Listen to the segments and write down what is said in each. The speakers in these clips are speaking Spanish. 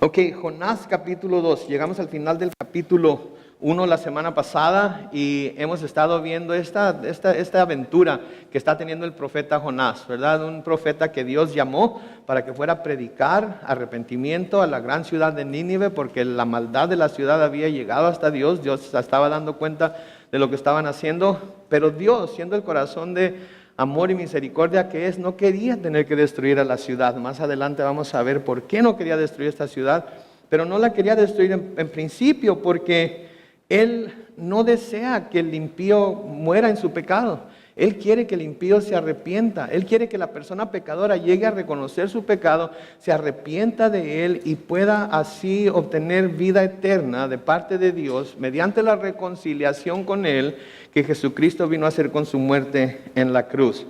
Ok, Jonás capítulo 2. Llegamos al final del capítulo 1 la semana pasada y hemos estado viendo esta aventura que está teniendo el profeta Jonás, ¿verdad? Un profeta que Dios llamó para que fuera a predicar arrepentimiento a la gran ciudad de Nínive, porque la maldad de la ciudad había llegado hasta Dios. Dios se estaba dando cuenta de lo que estaban haciendo, pero Dios, siendo el corazón de amor y misericordia que es, no quería tener que destruir a la ciudad. Más adelante vamos a ver por qué no quería destruir esta ciudad, pero no la quería destruir en principio porque Él no desea que el impío muera en su pecado. Él quiere que el impío se arrepienta. Él quiere que la persona pecadora llegue a reconocer su pecado, se arrepienta de él y pueda así obtener vida eterna de parte de Dios mediante la reconciliación con Él que Jesucristo vino a hacer con su muerte en la cruz.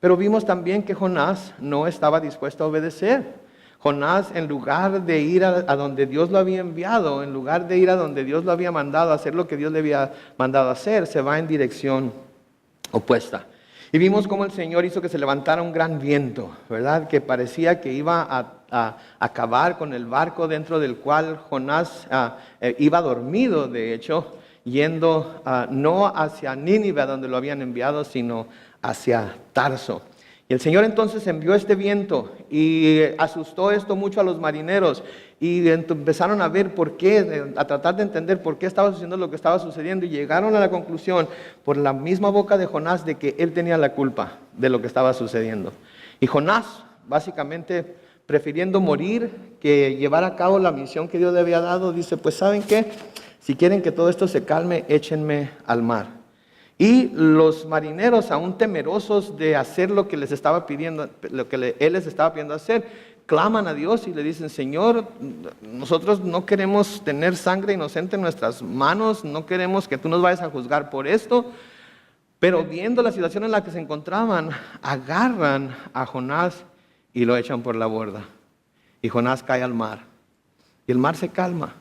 Pero vimos también que Jonás no estaba dispuesto a obedecer. Jonás, en lugar de ir a donde Dios lo había enviado, en lugar de ir a donde Dios lo había mandado a hacer lo que Dios le había mandado a hacer, se va en dirección opuesta. Y vimos cómo el Señor hizo que se levantara un gran viento, ¿verdad? Que parecía que iba a acabar con el barco dentro del cual Jonás iba dormido, de hecho, yendo no hacia Nínive, donde lo habían enviado, sino hacia Tarso. Y el Señor entonces envió este viento y asustó esto mucho a los marineros y empezaron a ver por qué, a tratar de entender por qué estaba sucediendo lo que estaba sucediendo y llegaron a la conclusión por la misma boca de Jonás de que él tenía la culpa de lo que estaba sucediendo. Y Jonás, básicamente prefiriendo morir que llevar a cabo la misión que Dios le había dado, dice, pues ¿saben qué? Si quieren que todo esto se calme, échenme al mar. Y los marineros, aún temerosos de hacer lo que les estaba pidiendo, Él les estaba pidiendo hacer, claman a Dios y le dicen, Señor, nosotros no queremos tener sangre inocente en nuestras manos, no queremos que tú nos vayas a juzgar por esto. Pero viendo la situación en la que se encontraban, agarran a Jonás y lo echan por la borda. Y Jonás cae al mar. Y el mar se calma.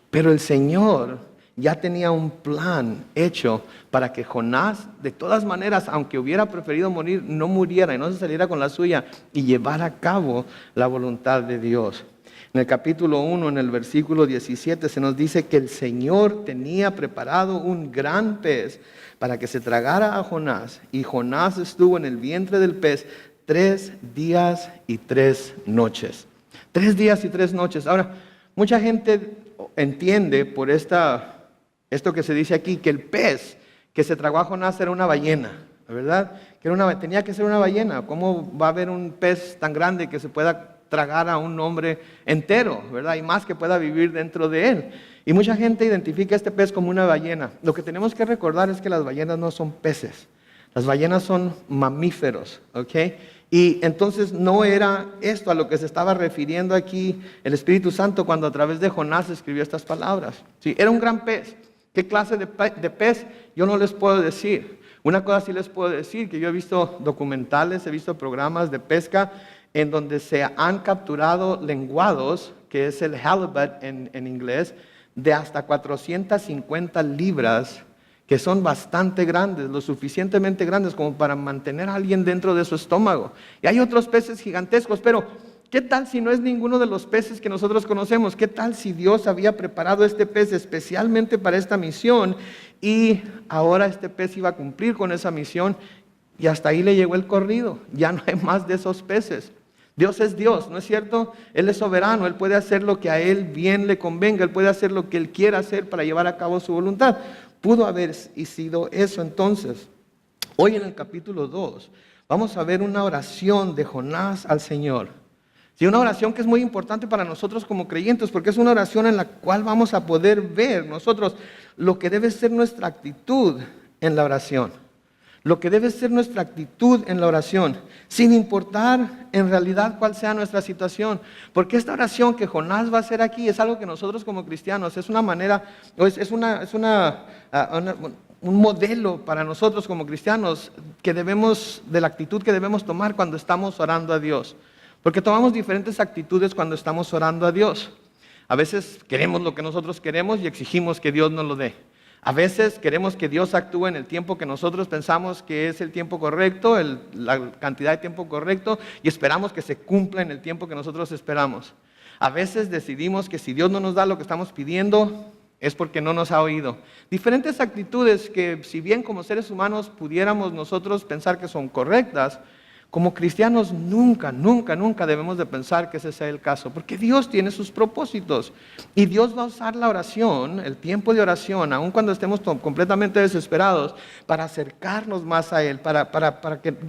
Pero el Señor ya tenía un plan hecho para que Jonás, de todas maneras, aunque hubiera preferido morir, no muriera y no se saliera con la suya y llevara a cabo la voluntad de Dios. En el capítulo 1, en el versículo 17, se nos dice que el Señor tenía preparado un gran pez para que se tragara a Jonás, y Jonás estuvo en el vientre del pez 3 días y 3 noches. 3 días y 3 noches. Ahora, mucha gente entiende por esto que se dice aquí, que el pez que se tragó a Jonás era una ballena, ¿verdad? Que tenía que ser una ballena. ¿Cómo va a haber un pez tan grande que se pueda tragar a un hombre entero, ¿verdad? Y más que pueda vivir dentro de él. Y mucha gente identifica este pez como una ballena. Lo que tenemos que recordar es que las ballenas no son peces. Las ballenas son mamíferos, ¿ok? Y entonces no era esto a lo que se estaba refiriendo aquí el Espíritu Santo cuando a través de Jonás escribió estas palabras. Sí, era un gran pez. ¿Qué clase de pez? Yo no les puedo decir. Una cosa sí les puedo decir, que yo he visto documentales, he visto programas de pesca en donde se han capturado lenguados, que es el halibut en inglés, de hasta 450 libras, que son bastante grandes, lo suficientemente grandes como para mantener a alguien dentro de su estómago. Y hay otros peces gigantescos, pero ¿qué tal si no es ninguno de los peces que nosotros conocemos? ¿Qué tal si Dios había preparado este pez especialmente para esta misión y ahora este pez iba a cumplir con esa misión y hasta ahí le llegó el corrido? Ya no hay más de esos peces. Dios es Dios, ¿no es cierto? Él es soberano, Él puede hacer lo que a Él bien le convenga, Él puede hacer lo que Él quiera hacer para llevar a cabo su voluntad. Pudo haber sido eso entonces. Hoy en el capítulo 2 vamos a ver una oración de Jonás al Señor. Sí, una oración que es muy importante para nosotros como creyentes, porque es una oración en la cual vamos a poder ver nosotros lo que debe ser nuestra actitud en la oración. Lo que debe ser nuestra actitud en la oración, sin importar en realidad cuál sea nuestra situación. Porque esta oración que Jonás va a hacer aquí es algo que nosotros como cristianos, es una manera, un modelo para nosotros como cristianos de la actitud que debemos tomar cuando estamos orando a Dios. Porque tomamos diferentes actitudes cuando estamos orando a Dios. A veces queremos lo que nosotros queremos y exigimos que Dios nos lo dé. A veces queremos que Dios actúe en el tiempo que nosotros pensamos que es el tiempo correcto, la cantidad de tiempo correcto, y esperamos que se cumpla en el tiempo que nosotros esperamos. A veces decidimos que si Dios no nos da lo que estamos pidiendo, es porque no nos ha oído. Diferentes actitudes que, si bien como seres humanos pudiéramos nosotros pensar que son correctas, como cristianos nunca, nunca, nunca debemos de pensar que ese sea el caso, porque Dios tiene sus propósitos y Dios va a usar la oración, el tiempo de oración, aun cuando estemos completamente desesperados, para acercarnos más a Él, para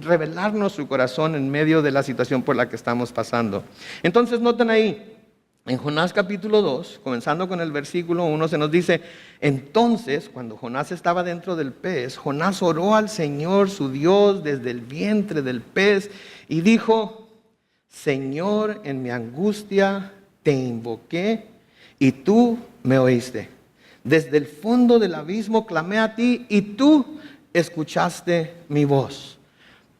revelarnos su corazón en medio de la situación por la que estamos pasando. Entonces noten ahí, en Jonás capítulo 2, comenzando con el versículo 1, se nos dice: entonces, cuando Jonás estaba dentro del pez, Jonás oró al Señor su Dios desde el vientre del pez y dijo: Señor, en mi angustia te invoqué y tú me oíste. Desde el fondo del abismo clamé a ti y tú escuchaste mi voz.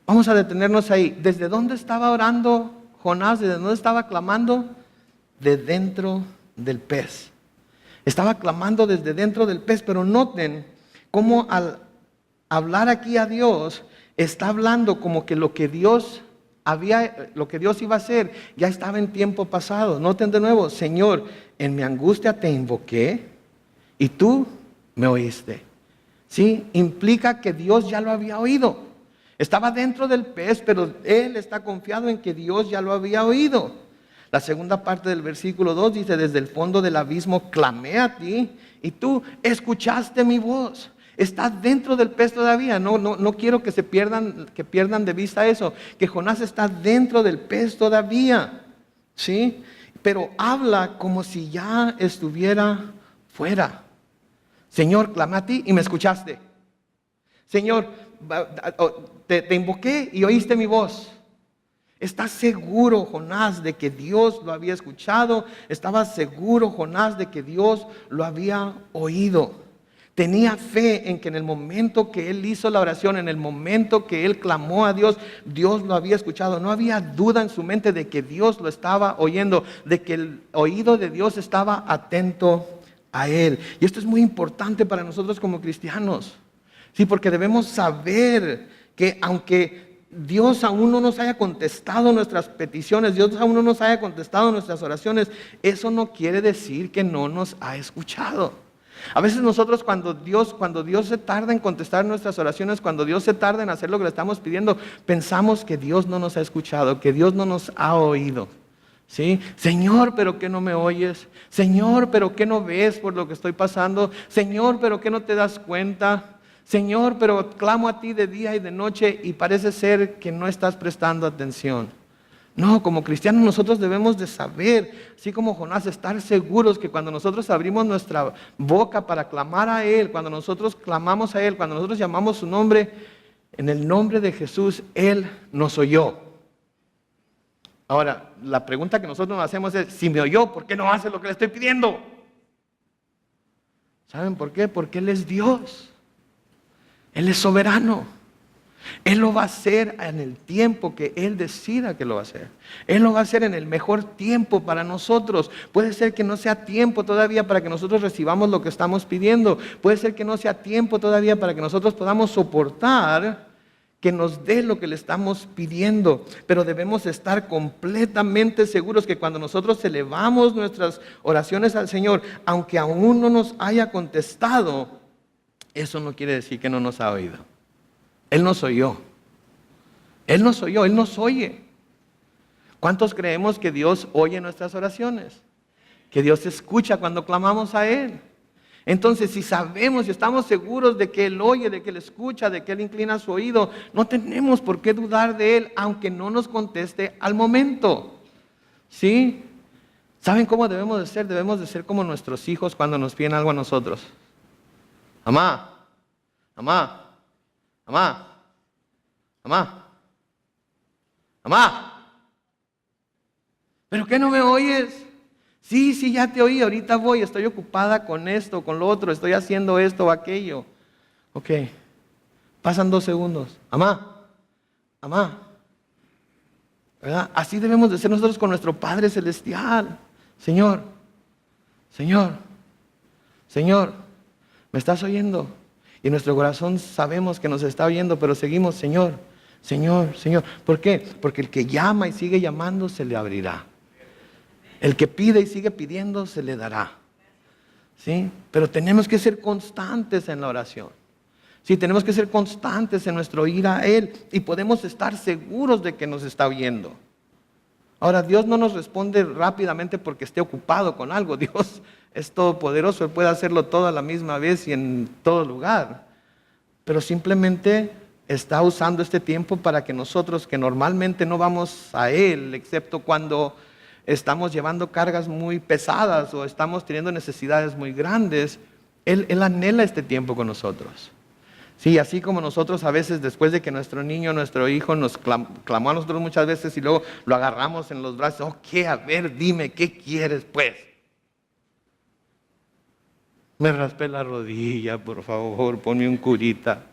Vamos a detenernos ahí. ¿Desde dónde estaba orando Jonás? ¿Desde dónde estaba clamando? De dentro del pez. Estaba clamando desde dentro del pez, pero noten cómo al hablar aquí a Dios, está hablando como que lo que Dios iba a hacer, ya estaba en tiempo pasado. Noten de nuevo: Señor, en mi angustia te invoqué y tú me oíste. ¿Sí? Implica que Dios ya lo había oído. Estaba dentro del pez, pero él está confiado en que Dios ya lo había oído. La segunda parte del versículo 2 dice: desde el fondo del abismo clamé a ti y tú escuchaste mi voz. Está dentro del pez todavía. No quiero que pierdan de vista eso, que Jonás está dentro del pez todavía, ¿sí? Pero habla como si ya estuviera fuera. Señor, clamé a ti y me escuchaste. Señor, te invoqué y oíste mi voz. ¿Está seguro Jonás de que Dios lo había escuchado? ¿Estaba seguro Jonás de que Dios lo había oído? Tenía fe en que en el momento que él hizo la oración, en el momento que él clamó a Dios, Dios lo había escuchado. No había duda en su mente de que Dios lo estaba oyendo, de que el oído de Dios estaba atento a él. Y esto es muy importante para nosotros como cristianos. Sí, porque debemos saber que aunque Dios aún no nos haya contestado nuestras peticiones, Dios aún no nos haya contestado nuestras oraciones, eso no quiere decir que no nos ha escuchado. A veces nosotros cuando Dios se tarda en contestar nuestras oraciones, cuando Dios se tarda en hacer lo que le estamos pidiendo, pensamos que Dios no nos ha escuchado, que Dios no nos ha oído. ¿Sí? Señor, ¿pero qué no me oyes? Señor, ¿pero qué no ves por lo que estoy pasando? Señor, ¿pero qué no te das cuenta? Señor, pero clamo a ti de día y de noche y parece ser que no estás prestando atención. No, como cristianos nosotros debemos de saber, así como Jonás, estar seguros que cuando nosotros abrimos nuestra boca para clamar a Él, cuando nosotros clamamos a Él, cuando nosotros llamamos su nombre, en el nombre de Jesús, Él nos oyó. Ahora, la pregunta que nosotros nos hacemos es: si me oyó, ¿por qué no hace lo que le estoy pidiendo? ¿Saben por qué? Porque Él es Dios. Él es soberano. Él lo va a hacer en el tiempo que Él decida que lo va a hacer. Él lo va a hacer en el mejor tiempo para nosotros. Puede ser que no sea tiempo todavía para que nosotros recibamos lo que estamos pidiendo. Puede ser que no sea tiempo todavía para que nosotros podamos soportar que nos dé lo que le estamos pidiendo. Pero debemos estar completamente seguros que cuando nosotros elevamos nuestras oraciones al Señor, aunque aún no nos haya contestado, eso no quiere decir que no nos ha oído. Él nos oyó. Él nos oyó, Él nos oye. ¿Cuántos creemos que Dios oye nuestras oraciones? Que Dios escucha cuando clamamos a Él. Entonces, si sabemos y estamos seguros de que Él oye, de que Él escucha, de que Él inclina su oído, no tenemos por qué dudar de Él, aunque no nos conteste al momento. ¿Sí? ¿Saben cómo debemos de ser? Debemos de ser como nuestros hijos cuando nos piden algo a nosotros. Mamá, mamá, mamá, mamá, mamá. ¿Pero qué no me oyes? Sí, ya te oí, ahorita voy, estoy ocupada con esto, con lo otro, estoy haciendo esto o aquello. Ok, pasan 2 segundos. Mamá, mamá. ¿Verdad? Así debemos de ser nosotros con nuestro Padre Celestial. Señor, Señor, Señor, ¿me estás oyendo? Y en nuestro corazón sabemos que nos está oyendo, pero seguimos: Señor, Señor, Señor. ¿Por qué? Porque el que llama y sigue llamando se le abrirá. El que pide y sigue pidiendo, se le dará. ¿Sí? Pero tenemos que ser constantes en la oración. Sí, tenemos que ser constantes en nuestro ir a Él y podemos estar seguros de que nos está oyendo. Ahora, Dios no nos responde rápidamente porque esté ocupado con algo. Dios es todopoderoso, Él puede hacerlo todo a la misma vez y en todo lugar. Pero simplemente está usando este tiempo para que nosotros, que normalmente no vamos a Él, excepto cuando estamos llevando cargas muy pesadas o estamos teniendo necesidades muy grandes, Él anhela este tiempo con nosotros. Sí, así como nosotros a veces después de que nuestro niño, nuestro hijo nos clamó a nosotros muchas veces y luego lo agarramos en los brazos, ¿qué? A ver, dime, ¿qué quieres pues? Me raspé la rodilla, por favor, ponme un curita.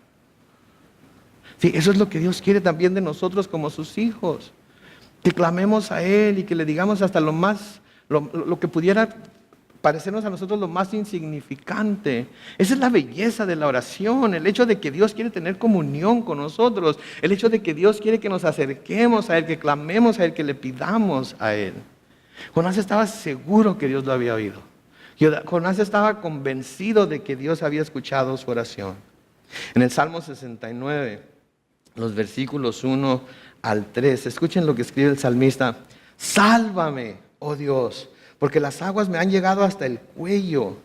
Sí, eso es lo que Dios quiere también de nosotros como sus hijos. Que clamemos a Él y que le digamos hasta lo que pudiera parecernos a nosotros lo más insignificante. Esa es la belleza de la oración, el hecho de que Dios quiere tener comunión con nosotros, el hecho de que Dios quiere que nos acerquemos a Él, que clamemos a Él, que le pidamos a Él. Jonás estaba seguro que Dios lo había oído. Jonás estaba convencido de que Dios había escuchado su oración. En el Salmo 69, los versículos 1 al 3, escuchen lo que escribe el salmista: sálvame, oh Dios, porque las aguas me han llegado hasta el cuello.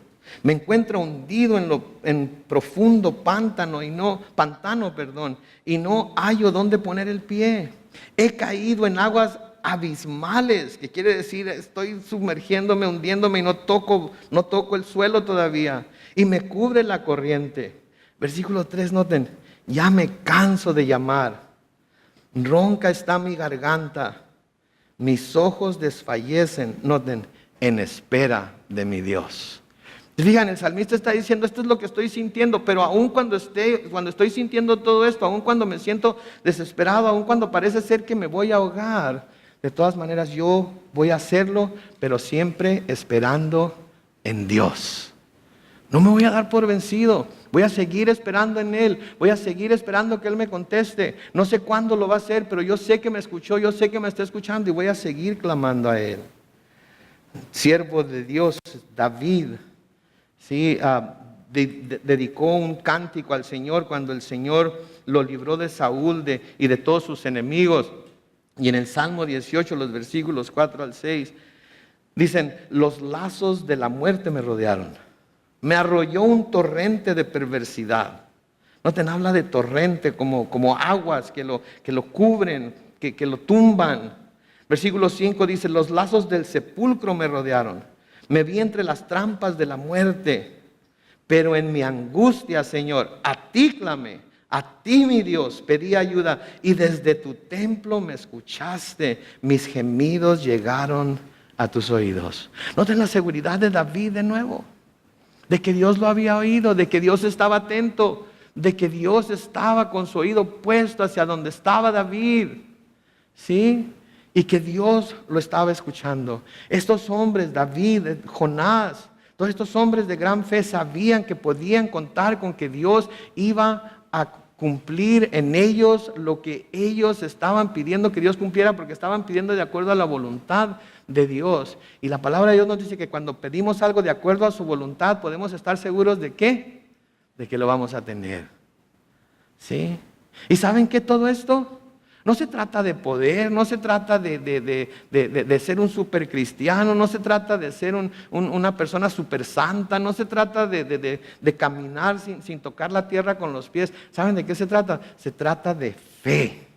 Me encuentro hundido en profundo pantano y no hallo dónde poner el pie. He caído en aguas abismales, que quiere decir estoy sumergiéndome, hundiéndome y no toco el suelo todavía. Y me cubre la corriente. Versículo 3, noten: ya me canso de llamar. Ronca está mi garganta. Mis ojos desfallecen, noten, en espera de mi Dios. Fíjense, el salmista está diciendo, esto es lo que estoy sintiendo, pero aun cuando estoy sintiendo todo esto, aun cuando me siento desesperado, aun cuando parece ser que me voy a ahogar, de todas maneras yo voy a hacerlo, pero siempre esperando en Dios. No me voy a dar por vencido, voy a seguir esperando en Él, voy a seguir esperando que Él me conteste. No sé cuándo lo va a hacer, pero yo sé que me escuchó, yo sé que me está escuchando y voy a seguir clamando a Él. Siervo de Dios, David, ¿sí? Dedicó un cántico al Señor cuando el Señor lo libró de Saúl y de todos sus enemigos. Y en el Salmo 18, los versículos 4 al 6, dicen: los lazos de la muerte me rodearon. Me arrolló un torrente de perversidad. Noten, habla de torrente como aguas que lo cubren, que lo tumban. Versículo 5 dice: los lazos del sepulcro me rodearon. Me vi entre las trampas de la muerte. Pero en mi angustia, Señor, a ti clamé. A ti, mi Dios, pedí ayuda. Y desde tu templo me escuchaste. Mis gemidos llegaron a tus oídos. Noten la seguridad de David de nuevo. De que Dios lo había oído, de que Dios estaba atento, de que Dios estaba con su oído puesto hacia donde estaba David, ¿sí? Y que Dios lo estaba escuchando. Estos hombres, David, Jonás, todos estos hombres de gran fe sabían que podían contar con que Dios iba a cumplir en ellos lo que ellos estaban pidiendo que Dios cumpliera, porque estaban pidiendo de acuerdo a la voluntad de Dios. Y la palabra de Dios nos dice que cuando pedimos algo de acuerdo a su voluntad, podemos estar seguros de ¿qué? De que lo vamos a tener. ¿Sí? ¿Y saben qué? Todo esto no se trata de poder, no se trata de ser un super cristiano, no se trata de ser una persona super santa, no se trata de caminar sin tocar la tierra con los pies. ¿Saben de qué se trata? Se trata de fe,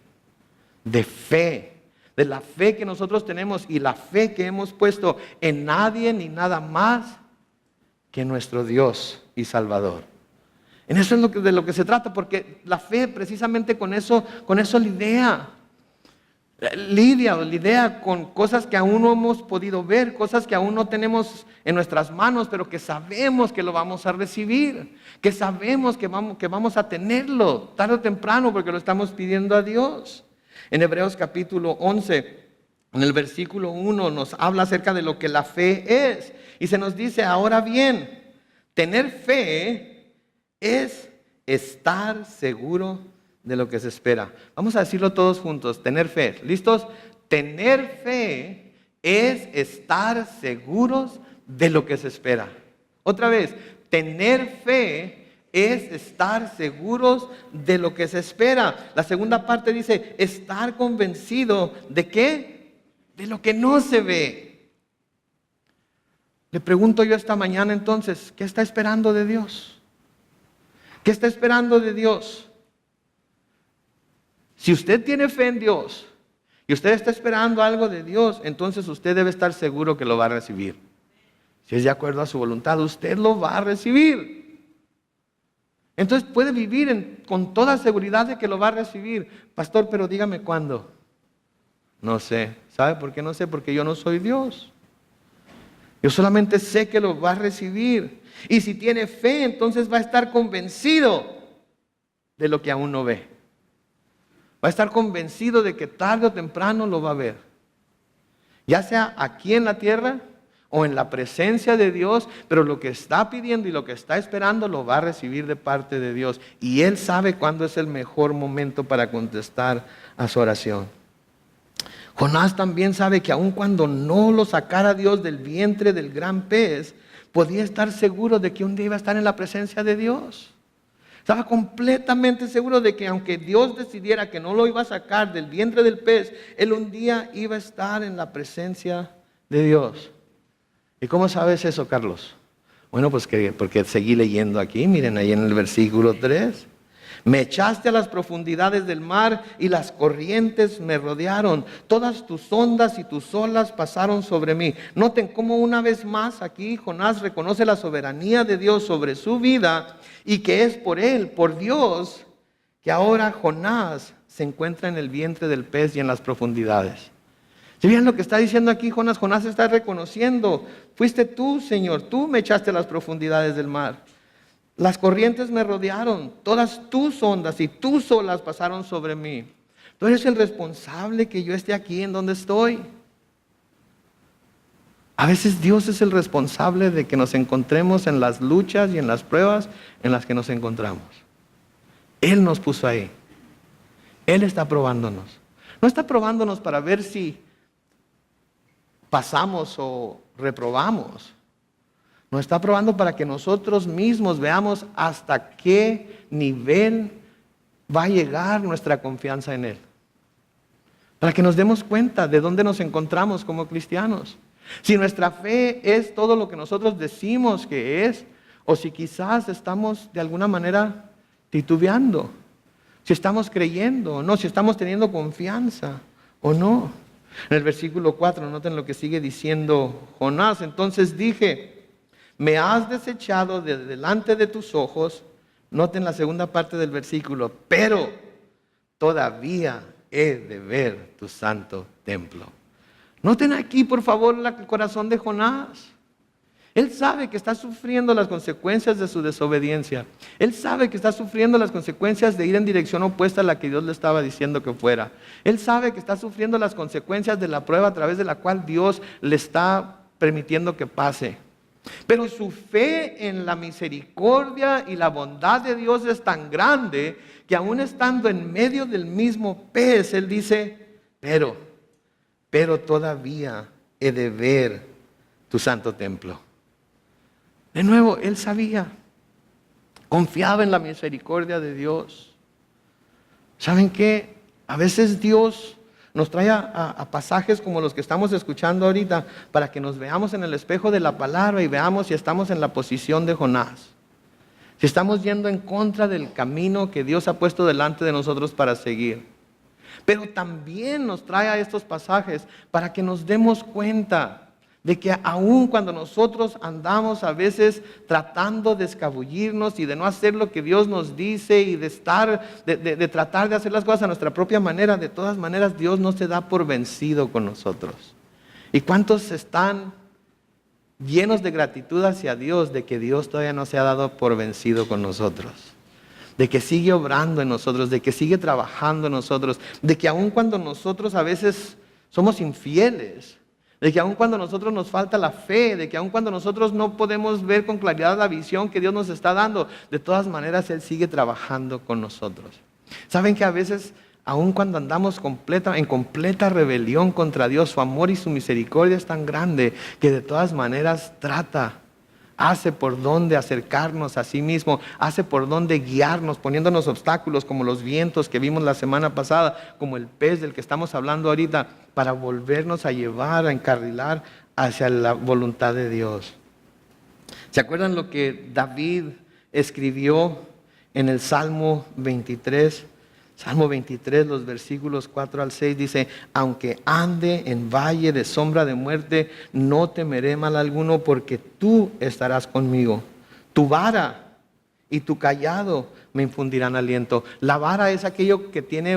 de la fe que nosotros tenemos y la fe que hemos puesto en nadie ni nada más que nuestro Dios y Salvador. En eso es de lo que se trata, porque la fe precisamente con eso lidia con cosas que aún no hemos podido ver, cosas que aún no tenemos en nuestras manos, pero que sabemos que lo vamos a recibir, que sabemos que vamos a tenerlo tarde o temprano porque lo estamos pidiendo a Dios. En Hebreos capítulo 11, en el versículo 1 nos habla acerca de lo que la fe es. Y se nos dice: ahora bien, tener fe es estar seguro de lo que se espera. Vamos a decirlo todos juntos: tener fe. ¿Listos? Tener fe es estar seguros de lo que se espera. Otra vez, tener fe es estar seguros de lo que se espera. La segunda parte dice, estar convencido ¿de qué? De lo que no se ve. Le pregunto yo esta mañana entonces, ¿qué está esperando de Dios? ¿Qué está esperando de Dios? Si usted tiene fe en Dios y usted está esperando algo de Dios, entonces usted debe estar seguro que lo va a recibir. Si es de acuerdo a su voluntad, usted lo va a recibir. Entonces puede vivir con toda seguridad de que lo va a recibir. Pastor, pero dígame cuándo. No sé. ¿Sabe por qué no sé? Porque yo no soy Dios. Yo solamente sé que lo va a recibir. Y si tiene fe, entonces va a estar convencido de lo que aún no ve. Va a estar convencido de que tarde o temprano lo va a ver. Ya sea aquí en la tierra o en la presencia de Dios, pero lo que está pidiendo y lo que está esperando lo va a recibir de parte de Dios. Y Él sabe cuándo es el mejor momento para contestar a su oración. Jonás también sabe que aun cuando no lo sacara Dios del vientre del gran pez, podía estar seguro de que un día iba a estar en la presencia de Dios. Estaba completamente seguro de que aunque Dios decidiera que no lo iba a sacar del vientre del pez, él un día iba a estar en la presencia de Dios. ¿Y cómo sabes eso, Carlos? Bueno, pues porque seguí leyendo aquí, miren ahí en el versículo 3. Me echaste a las profundidades del mar y las corrientes me rodearon. Todas tus ondas y tus olas pasaron sobre mí. Noten cómo una vez más aquí Jonás reconoce la soberanía de Dios sobre su vida y que es por él, por Dios, que ahora Jonás se encuentra en el vientre del pez y en las profundidades. ¿Sí ven lo que está diciendo aquí Jonás? Jonás está reconociendo, fuiste tú, Señor, tú me echaste a las profundidades del mar. Las corrientes me rodearon, todas tus ondas y tus olas pasaron sobre mí. Tú eres el responsable que yo esté aquí en donde estoy. A veces Dios es el responsable de que nos encontremos en las luchas y en las pruebas en las que nos encontramos. Él nos puso ahí. Él está probándonos. No está probándonos para ver si pasamos o reprobamos. Nos está probando para que nosotros mismos veamos hasta qué nivel va a llegar nuestra confianza en Él. Para que nos demos cuenta de dónde nos encontramos como cristianos. Si nuestra fe es todo lo que nosotros decimos que es, o si quizás estamos de alguna manera titubeando. Si estamos creyendo o no, si estamos teniendo confianza o no. En el versículo 4, noten lo que sigue diciendo Jonás. Entonces dije, me has desechado de delante de tus ojos. Noten la segunda parte del versículo. Pero todavía he de ver tu santo templo. Noten aquí, por favor, el corazón de Jonás. Él sabe que está sufriendo las consecuencias de su desobediencia. Él sabe que está sufriendo las consecuencias de ir en dirección opuesta a la que Dios le estaba diciendo que fuera. Él sabe que está sufriendo las consecuencias de la prueba a través de la cual Dios le está permitiendo que pase. Pero su fe en la misericordia y la bondad de Dios es tan grande que aún estando en medio del mismo pez, él dice, pero todavía he de ver tu santo templo. De nuevo, él sabía, confiaba en la misericordia de Dios. ¿Saben qué? A veces Dios nos trae a pasajes como los que estamos escuchando ahorita para que nos veamos en el espejo de la palabra y veamos si estamos en la posición de Jonás. Si estamos yendo en contra del camino que Dios ha puesto delante de nosotros para seguir. Pero también nos trae a estos pasajes para que nos demos cuenta de que aun cuando nosotros andamos a veces tratando de escabullirnos y de no hacer lo que Dios nos dice y de tratar de hacer las cosas a nuestra propia manera, de todas maneras Dios no se da por vencido con nosotros. ¿Y cuántos están llenos de gratitud hacia Dios de que Dios todavía no se ha dado por vencido con nosotros? De que sigue obrando en nosotros, de que sigue trabajando en nosotros, de que aun cuando nosotros a veces somos infieles, de que aun cuando a nosotros nos falta la fe, de que aun cuando nosotros no podemos ver con claridad la visión que Dios nos está dando, de todas maneras Él sigue trabajando con nosotros. ¿Saben que a veces Aun cuando andamos en completa rebelión contra Dios, su amor y su misericordia es tan grande que de todas maneras hace por dónde acercarnos a sí mismo, hace por dónde guiarnos, poniéndonos obstáculos como los vientos que vimos la semana pasada, como el pez del que estamos hablando ahorita, para volvernos a llevar, a encarrilar hacia la voluntad de Dios. ¿Se acuerdan lo que David escribió en el Salmo 23? Salmo 23, los versículos 4 al 6 dice: aunque ande en valle de sombra de muerte, no temeré mal alguno, porque tú estarás conmigo. Tu vara y tu cayado me infundirán aliento. La vara es aquello que tiene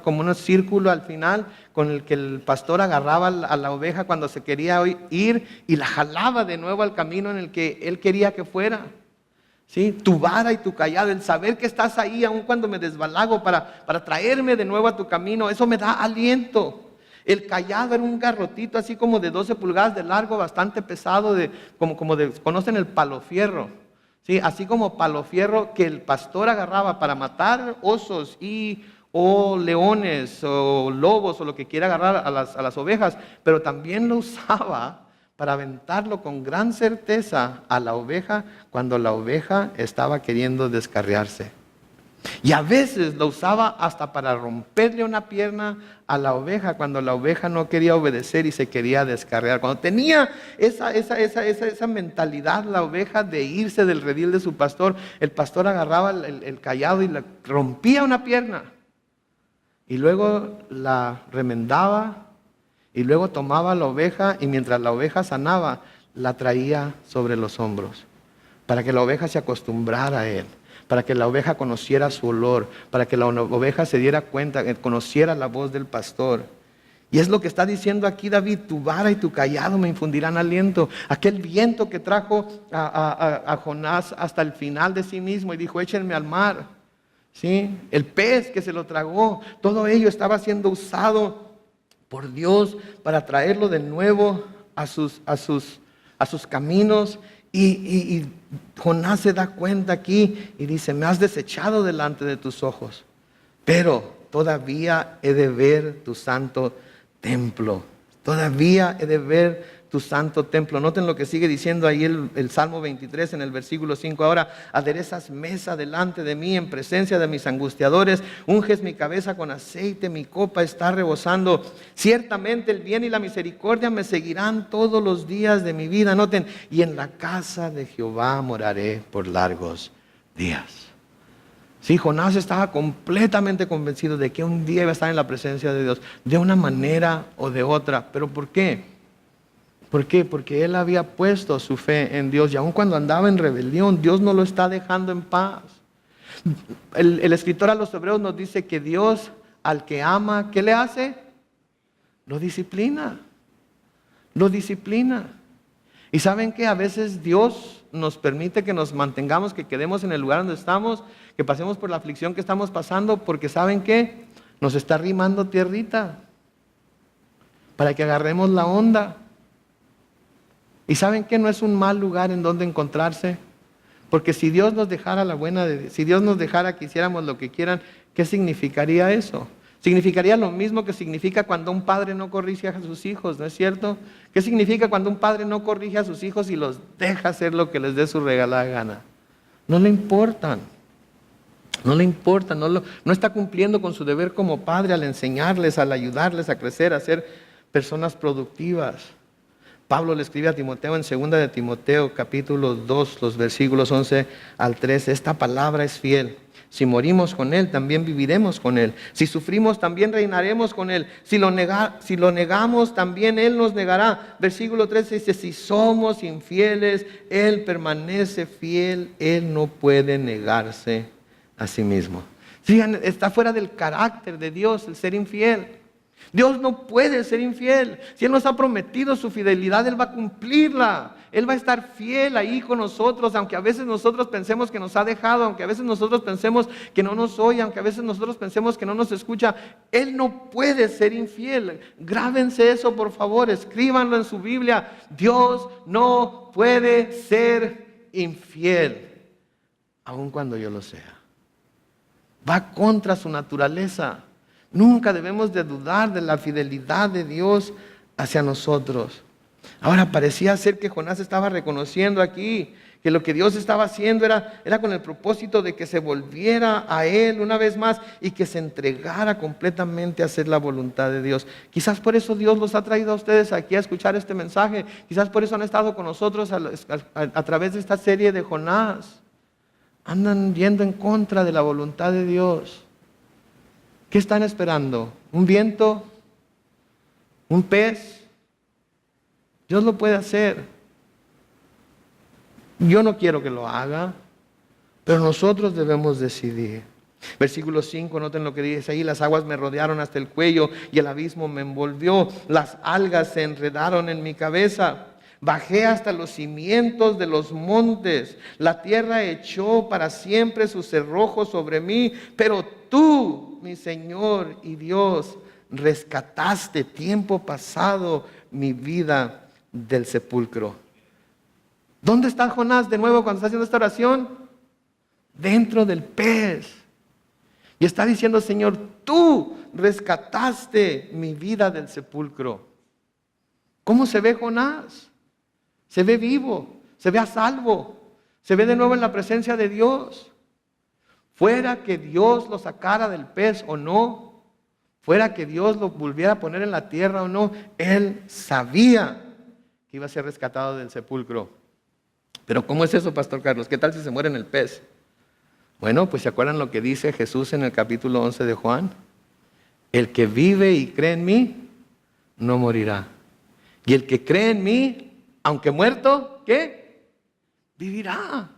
como un círculo al final, con el que el pastor agarraba a la oveja cuando se quería ir y la jalaba de nuevo al camino en el que él quería que fuera. ¿Sí? Tu vara y tu cayado, el saber que estás ahí aun cuando me desbalago para traerme de nuevo a tu camino, eso me da aliento. El cayado era un garrotito así como de 12 pulgadas de largo, bastante pesado, ¿conocen el palofierro? ¿Sí? Así como palofierro que el pastor agarraba para matar osos o leones o lobos o lo que quiera agarrar a las ovejas, pero también lo usaba para aventarlo con gran certeza a la oveja cuando la oveja estaba queriendo descarriarse. Y a veces lo usaba hasta para romperle una pierna a la oveja cuando la oveja no quería obedecer y se quería descarriar. Cuando tenía esa mentalidad la oveja de irse del redil de su pastor, el pastor agarraba el cayado y le rompía una pierna. Y luego la remendaba. Y luego tomaba la oveja y mientras la oveja sanaba, la traía sobre los hombros. Para que la oveja se acostumbrara a él. Para que la oveja conociera su olor. Para que la oveja se diera cuenta, conociera la voz del pastor. Y es lo que está diciendo aquí David: tu vara y tu cayado me infundirán aliento. Aquel viento que trajo a Jonás hasta el final de sí mismo y dijo: échenme al mar. ¿Sí? El pez que se lo tragó. Todo ello estaba siendo usado por Dios para traerlo de nuevo a sus caminos. Y Jonás se da cuenta aquí y dice: me has desechado delante de tus ojos, pero todavía he de ver tu santo templo. Todavía he de ver tu santo templo. Noten lo que sigue diciendo ahí el Salmo 23 en el versículo 5. Ahora aderezas mesa delante de mí en presencia de mis angustiadores. Unges mi cabeza con aceite, mi copa está rebosando. Ciertamente el bien y la misericordia me seguirán todos los días de mi vida. Noten: y en la casa de Jehová moraré por largos días. Sí, Jonás estaba completamente convencido de que un día iba a estar en la presencia de Dios, de una manera o de otra. ¿Pero por qué? ¿Por qué? Porque él había puesto su fe en Dios y aun cuando andaba en rebelión, Dios no lo está dejando en paz. El escritor a los Hebreos nos dice que Dios al que ama, ¿qué le hace? Lo disciplina. Lo disciplina. Y ¿saben qué? A veces Dios nos permite que nos mantengamos, que quedemos en el lugar donde estamos, que pasemos por la aflicción que estamos pasando, porque ¿saben qué? Nos está arrimando tierrita para que agarremos la onda. ¿Y saben qué? No es un mal lugar en donde encontrarse. Porque si Dios nos dejara si Dios nos dejara que hiciéramos lo que quieran, ¿qué significaría eso? Significaría lo mismo que significa cuando un padre no corrige a sus hijos, ¿no es cierto? ¿Qué significa cuando un padre no corrige a sus hijos y los deja hacer lo que les dé su regalada gana? No le importan. No le importa, no está cumpliendo con su deber como padre al enseñarles, al ayudarles a crecer, a ser personas productivas. Pablo le escribe a Timoteo en 2 de Timoteo capítulo 2, los versículos 11 al 13. Esta palabra es fiel. Si morimos con Él, también viviremos con Él. Si sufrimos, también reinaremos con Él. Si lo negamos, también Él nos negará. Versículo 13 dice: si somos infieles, Él permanece fiel. Él no puede negarse a sí mismo. Fíjense, está fuera del carácter de Dios el ser infiel. Dios no puede ser infiel. Si Él nos ha prometido su fidelidad, Él va a cumplirla. Él va a estar fiel ahí con nosotros, aunque a veces nosotros pensemos que nos ha dejado, aunque a veces nosotros pensemos que no nos oye, aunque a veces nosotros pensemos que no nos escucha. Él no puede ser infiel. Grábense eso, por favor, escríbanlo en su Biblia. Dios no puede ser infiel, aun cuando yo lo sea. Va contra su naturaleza. Nunca debemos de dudar de la fidelidad de Dios hacia nosotros. Ahora parecía ser que Jonás estaba reconociendo aquí que lo que Dios estaba haciendo era con el propósito de que se volviera a Él una vez más y que se entregara completamente a hacer la voluntad de Dios. Quizás por eso Dios los ha traído a ustedes aquí a escuchar este mensaje. Quizás por eso han estado con nosotros a través de esta serie de Jonás. Andan yendo en contra de la voluntad de Dios. ¿Qué están esperando? ¿Un viento? ¿Un pez? Dios lo puede hacer. Yo no quiero que lo haga, pero nosotros debemos decidir. Versículo 5, noten lo que dice ahí: las aguas me rodearon hasta el cuello y el abismo me envolvió, las algas se enredaron en mi cabeza. Bajé hasta los cimientos de los montes, la tierra echó para siempre sus cerrojos sobre mí, pero tú, mi Señor y Dios, rescataste tiempo pasado mi vida del sepulcro. ¿Dónde está Jonás de nuevo cuando está haciendo esta oración? Dentro del pez. Y está diciendo: Señor, tú rescataste mi vida del sepulcro. ¿Cómo se ve Jonás? Se ve vivo, se ve a salvo, se ve de nuevo en la presencia de Dios. Fuera que Dios lo sacara del pez o no, fuera que Dios lo volviera a poner en la tierra o no, él sabía que iba a ser rescatado del sepulcro. Pero ¿cómo es eso, Pastor Carlos? ¿Qué tal si se muere en el pez? Bueno, pues ¿se acuerdan lo que dice Jesús en el capítulo 11 de Juan? El que vive y cree en mí, no morirá. Y el que cree en mí, aunque muerto, ¿qué? Vivirá.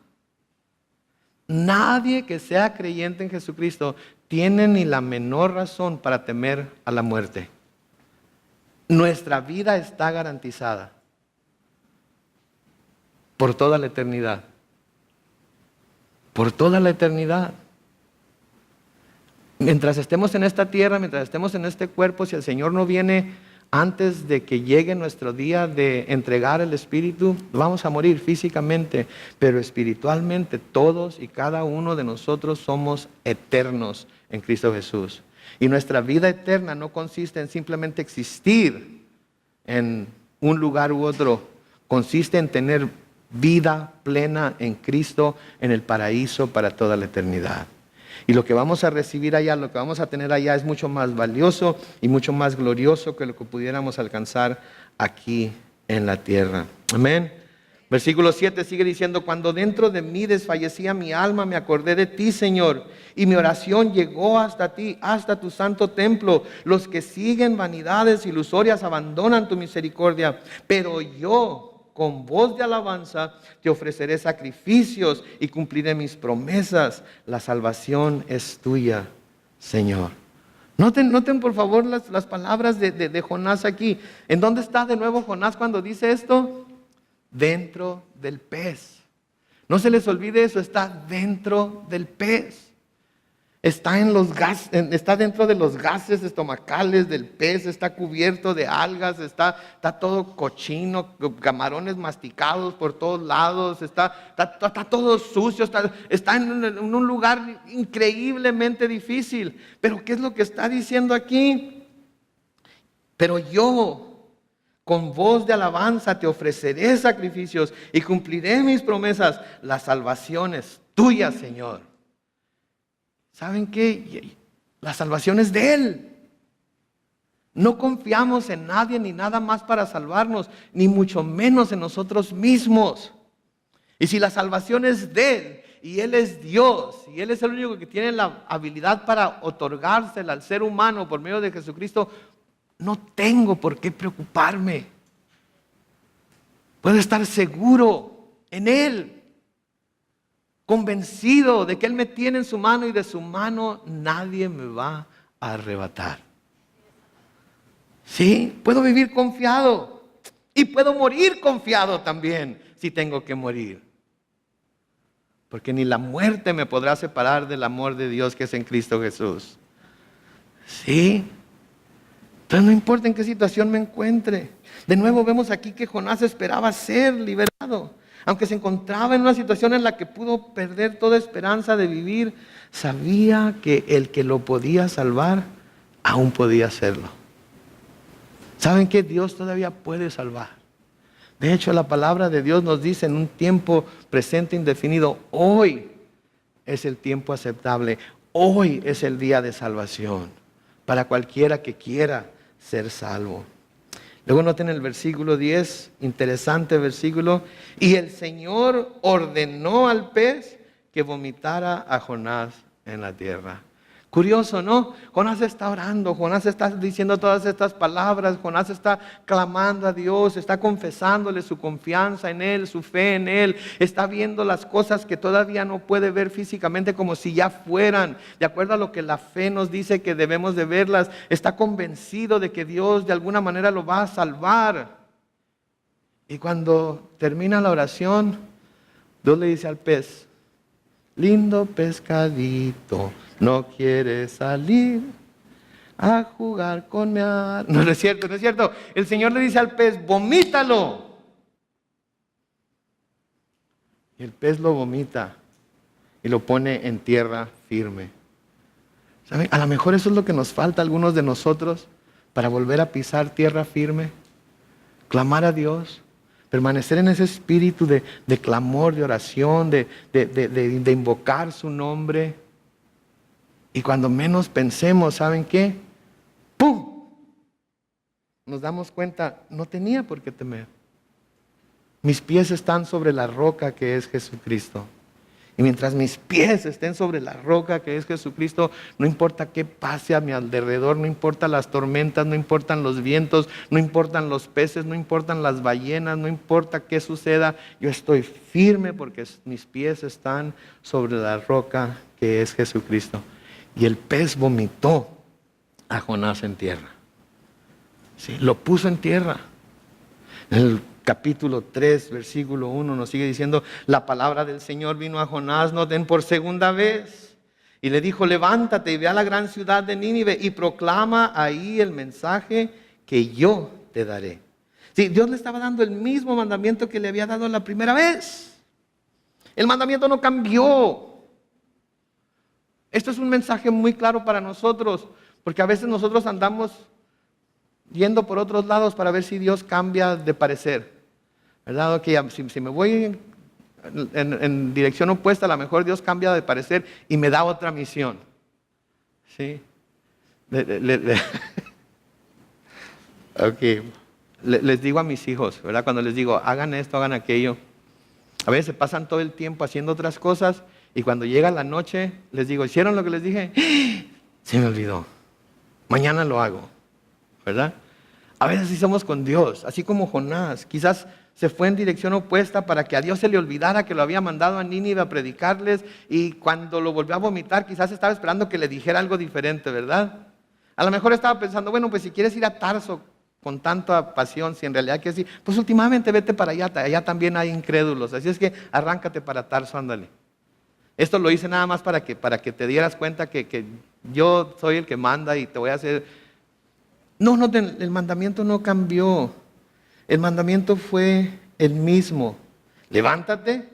Nadie que sea creyente en Jesucristo tiene ni la menor razón para temer a la muerte. Nuestra vida está garantizada por toda la eternidad. Por toda la eternidad. Mientras estemos en esta tierra, mientras estemos en este cuerpo, si el Señor no viene antes de que llegue nuestro día de entregar el Espíritu, vamos a morir físicamente, pero espiritualmente todos y cada uno de nosotros somos eternos en Cristo Jesús. Y nuestra vida eterna no consiste en simplemente existir en un lugar u otro, consiste en tener vida plena en Cristo, en el paraíso para toda la eternidad. Y lo que vamos a recibir allá, lo que vamos a tener allá es mucho más valioso y mucho más glorioso que lo que pudiéramos alcanzar aquí en la tierra. Amén. Versículo 7 sigue diciendo: cuando dentro de mí desfallecía mi alma, me acordé de ti, Señor, y mi oración llegó hasta ti, hasta tu santo templo. Los que siguen vanidades ilusorias abandonan tu misericordia, pero yo, con voz de alabanza, te ofreceré sacrificios y cumpliré mis promesas. La salvación es tuya, Señor. Noten por favor las palabras de Jonás aquí. ¿En dónde está de nuevo Jonás cuando dice esto? Dentro del pez. No se les olvide eso, está dentro del pez. Está dentro de los gases estomacales del pez, está cubierto de algas, está todo cochino, camarones masticados por todos lados, está todo sucio, está en un lugar increíblemente difícil. Pero ¿qué es lo que está diciendo aquí? Pero yo, con voz de alabanza, te ofreceré sacrificios y cumpliré mis promesas. La salvación es tuya, Señor. ¿Saben qué? La salvación es de Él. No confiamos en nadie ni nada más para salvarnos, ni mucho menos en nosotros mismos. Y si la salvación es de Él, y Él es Dios, y Él es el único que tiene la habilidad para otorgársela al ser humano por medio de Jesucristo, no tengo por qué preocuparme. Puedo estar seguro en Él, convencido de que Él me tiene en su mano y de su mano nadie me va a arrebatar. Sí, puedo vivir confiado y puedo morir confiado también si tengo que morir. Porque ni la muerte me podrá separar del amor de Dios que es en Cristo Jesús. Sí. Entonces no importa en qué situación me encuentre. De nuevo vemos aquí que Jonás esperaba ser liberado. Aunque se encontraba en una situación en la que pudo perder toda esperanza de vivir, sabía que el que lo podía salvar aún podía hacerlo. ¿Saben que Dios todavía puede salvar? De hecho, la palabra de Dios nos dice en un tiempo presente indefinido, hoy es el tiempo aceptable, hoy es el día de salvación para cualquiera que quiera ser salvo. Luego noten el versículo 10, interesante versículo. Y el Señor ordenó al pez que vomitara a Jonás en la tierra. Curioso, ¿no? Jonás está orando, Jonás está diciendo todas estas palabras, Jonás está clamando a Dios, está confesándole su confianza en Él, su fe en Él, está viendo las cosas que todavía no puede ver físicamente como si ya fueran, de acuerdo a lo que la fe nos dice que debemos de verlas, está convencido de que Dios de alguna manera lo va a salvar. Y cuando termina la oración, Dios le dice al pez, lindo pescadito, no quiere salir a jugar con mi ar... No es cierto, no es cierto. El Señor le dice al pez, vomítalo. Y el pez lo vomita y lo pone en tierra firme. ¿Saben? A lo mejor eso es lo que nos falta a algunos de nosotros para volver a pisar tierra firme. Clamar a Dios. Permanecer en ese espíritu de clamor, de oración, de invocar su nombre. Y cuando menos pensemos, ¿saben qué? ¡Pum! Nos damos cuenta, no tenía por qué temer. Mis pies están sobre la roca que es Jesucristo. Y mientras mis pies estén sobre la roca que es Jesucristo, no importa qué pase a mi alrededor, no importan las tormentas, no importan los vientos, no importan los peces, no importan las ballenas, no importa qué suceda, yo estoy firme porque mis pies están sobre la roca que es Jesucristo. Y el pez vomitó a Jonás en tierra. ¿Sí? Lo puso en tierra. En el capítulo 3, versículo 1 nos sigue diciendo, la palabra del Señor vino a Jonás, noten, por segunda vez. Y le dijo, levántate y ve a la gran ciudad de Nínive y proclama ahí el mensaje que yo te daré. Sí, Dios le estaba dando el mismo mandamiento que le había dado la primera vez. El mandamiento no cambió. Esto es un mensaje muy claro para nosotros, porque a veces nosotros andamos yendo por otros lados para ver si Dios cambia de parecer, ¿verdad? Okay, si me voy en dirección opuesta, a lo mejor Dios cambia de parecer y me da otra misión. ¿Sí? Les digo a mis hijos, ¿verdad? Cuando les digo, hagan esto, hagan aquello, a veces se pasan todo el tiempo haciendo otras cosas. Y cuando llega la noche, les digo, ¿hicieron lo que les dije? Se me olvidó. Mañana lo hago, ¿verdad? A veces así somos con Dios, así como Jonás. Quizás se fue en dirección opuesta para que a Dios se le olvidara que lo había mandado a Nínive a predicarles. Y cuando lo volvió a vomitar, quizás estaba esperando que le dijera algo diferente, ¿verdad? A lo mejor estaba pensando, bueno, pues si quieres ir a Tarso con tanta pasión, si en realidad quieres ir, pues últimamente vete para allá, allá también hay incrédulos. Así es que arráncate para Tarso, ándale. Esto lo hice nada más para que te dieras cuenta que yo soy el que manda y te voy a hacer... No, el mandamiento no cambió. El mandamiento fue el mismo. Levántate,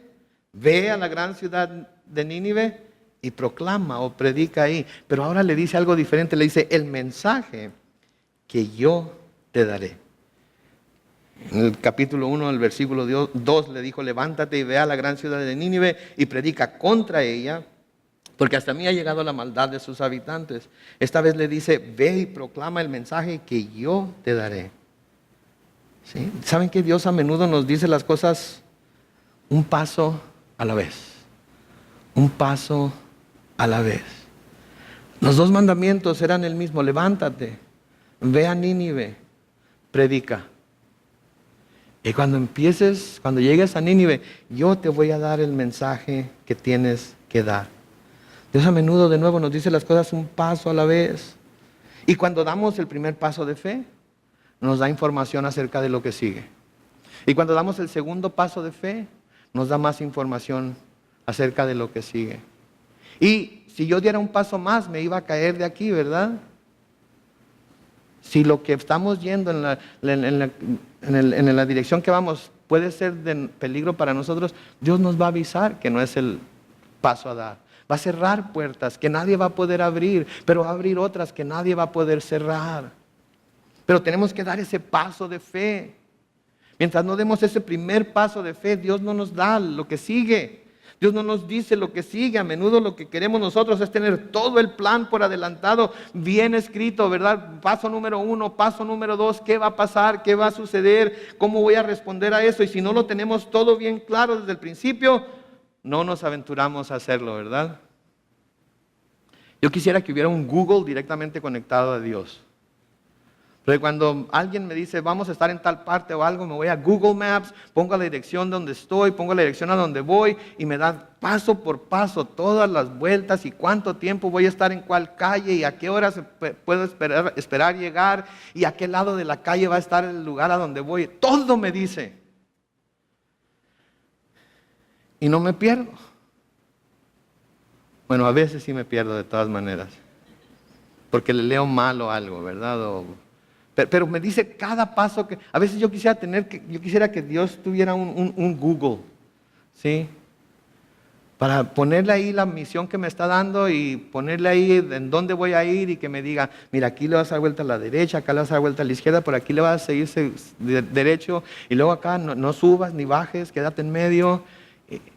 ve a la gran ciudad de Nínive y proclama o predica ahí. Pero ahora le dice algo diferente, le dice el mensaje que yo te daré. En el capítulo 1, el versículo 2 le dijo, levántate y ve a la gran ciudad de Nínive y predica contra ella, porque hasta mí ha llegado la maldad de sus habitantes. Esta vez le dice, ve y proclama el mensaje que yo te daré. ¿Sí? ¿Saben que Dios a menudo nos dice las cosas un paso a la vez? Un paso a la vez. Los dos mandamientos eran el mismo, levántate, ve a Nínive, predica. Y cuando llegues a Nínive, yo te voy a dar el mensaje que tienes que dar. Dios a menudo de nuevo nos dice las cosas un paso a la vez. Y cuando damos el primer paso de fe, nos da información acerca de lo que sigue. Y cuando damos el segundo paso de fe, nos da más información acerca de lo que sigue. Y si yo diera un paso más, me iba a caer de aquí, ¿verdad? Si lo que estamos yendo en la dirección que vamos puede ser de peligro para nosotros, Dios nos va a avisar que no es el paso a dar. Va a cerrar puertas que nadie va a poder abrir, pero va a abrir otras que nadie va a poder cerrar. Pero tenemos que dar ese paso de fe. Mientras no demos ese primer paso de fe, Dios no nos da lo que sigue. Dios no nos dice lo que sigue. A menudo lo que queremos nosotros es tener todo el plan por adelantado, bien escrito, ¿verdad? Paso número 1, paso número 2, ¿qué va a pasar? ¿Qué va a suceder? ¿Cómo voy a responder a eso? Y si no lo tenemos todo bien claro desde el principio, no nos aventuramos a hacerlo, ¿verdad? Yo quisiera que hubiera un Google directamente conectado a Dios. Pero cuando alguien me dice, vamos a estar en tal parte o algo, me voy a Google Maps, pongo la dirección donde estoy, pongo la dirección a donde voy y me da paso por paso todas las vueltas y cuánto tiempo voy a estar en cuál calle y a qué horas puedo esperar llegar y a qué lado de la calle va a estar el lugar a donde voy. Todo me dice. Y no me pierdo. Bueno, a veces sí me pierdo de todas maneras. Porque le leo mal o algo, ¿verdad? Pero me dice cada paso que... A veces yo quisiera que Dios tuviera un Google, ¿sí? Para ponerle ahí la misión que me está dando y ponerle ahí en dónde voy a ir y que me diga, mira, aquí le vas a dar vuelta a la derecha, acá le vas a dar vuelta a la izquierda, por aquí le vas a seguir derecho y luego acá no subas ni bajes, quédate en medio.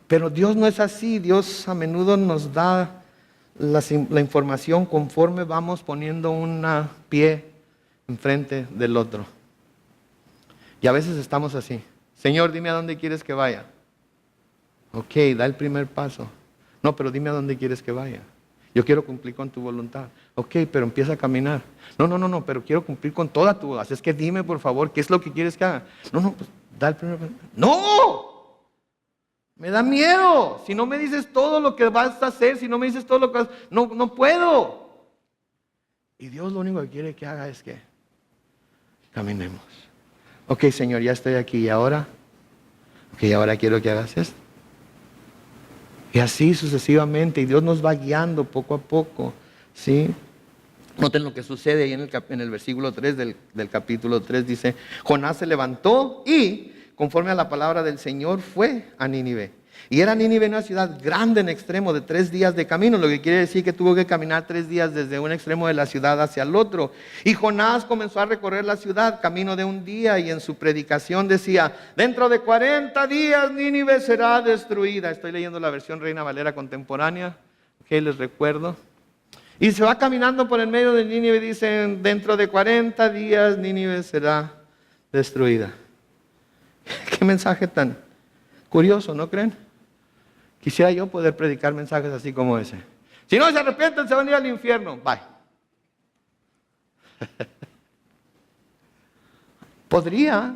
Pero Dios no es así. Dios a menudo nos da la información conforme vamos poniendo un pie enfrente del otro. Y a veces estamos así. Señor, dime a dónde quieres que vaya. Ok, da el primer paso. No, pero dime a dónde quieres que vaya. Yo quiero cumplir con tu voluntad. Ok, pero empieza a caminar. No, pero quiero cumplir con toda tu voluntad. Es que dime, por favor, ¿qué es lo que quieres que haga? No, pues da el primer paso. ¡No! Me da miedo. Si no me dices todo lo que vas a hacer, si no me dices todo lo que vas a hacer, no puedo. Y Dios lo único que quiere que haga es que caminemos. Ok, Señor, ya estoy aquí. ¿Y ahora? Ok, ahora quiero que hagas esto. Y así sucesivamente. Y Dios nos va guiando poco a poco. ¿Sí? Noten lo que sucede ahí en el versículo 3 del capítulo 3. Dice, Jonás se levantó y, conforme a la palabra del Señor, fue a Nínive. Y era Nínive una ciudad grande en extremo, de 3 días de camino, lo que quiere decir que tuvo que caminar 3 días desde un extremo de la ciudad hacia el otro. Y Jonás comenzó a recorrer la ciudad, camino de un día, y en su predicación decía, dentro de 40 días Nínive será destruida. Estoy leyendo la versión Reina Valera contemporánea, que les recuerdo. Y se va caminando por el medio de Nínive y dicen, dentro de 40 días Nínive será destruida. Qué mensaje tan curioso, ¿no creen? Quisiera yo poder predicar mensajes así como ese. Si no se arrepienten, se van a ir al infierno. Bye. Podría,